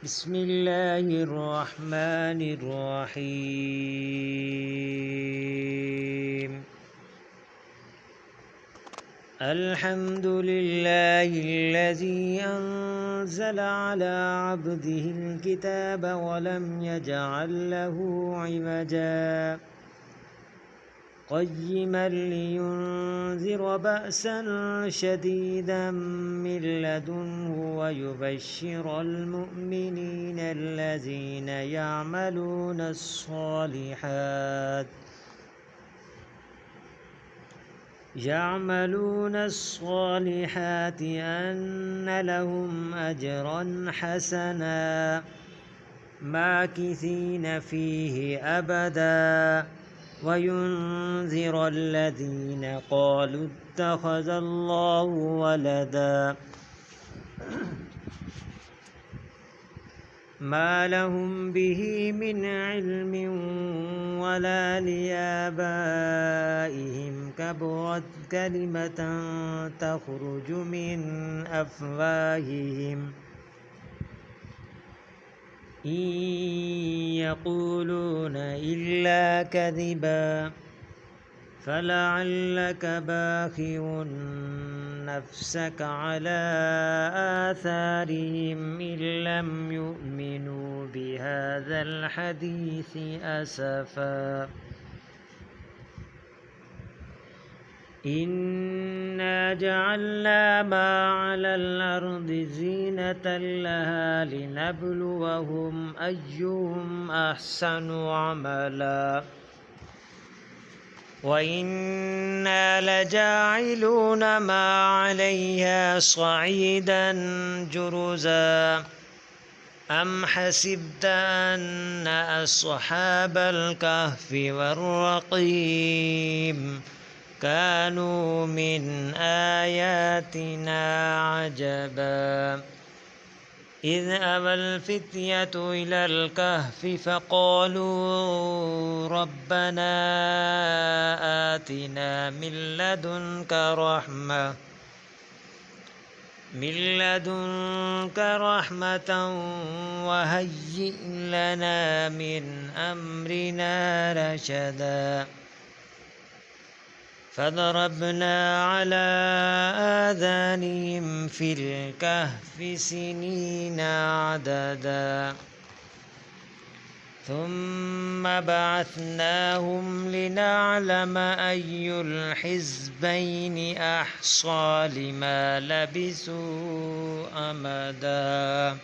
بسم الله الرحمن الرحيم. الحمد لله الذي أنزل على عبده الكتاب ولم يجعل له عوجا قيما لينذر بأسا شديدا من لدنه ويبشر المؤمنين الذين يعملون الصالحات أن لهم أجرا حسنا ماكثين فيه أبدا وينذر الذين قالوا اتخذ الله ولدا ما لهم به من علم ولا لآبائهم كبرت كلمة تخرج من أفواههم إن يقولون إلا كذبا فلعلك باخع نفسك على آثارهم إن لم يؤمنوا بهذا الحديث أسفا إنا جعلنا ما على الأرض زينة لها لنبلوهم أيهم أحسن عملا وإنا لجاعلون ما عليها صعيدا جرزا أم حسبت أن أصحاب الكهف والرقيم كانوا من آياتنا عجبا إذ أوى الفتية إلى الكهف فقالوا ربنا آتنا من لدنك رحمة وهيئ لنا من أمرنا رشدا فضربنا على آذانهم في الكهف سنين عددا ثم بعثناهم لنعلم أي الحزبين أحصى لما لبثوا أمدا.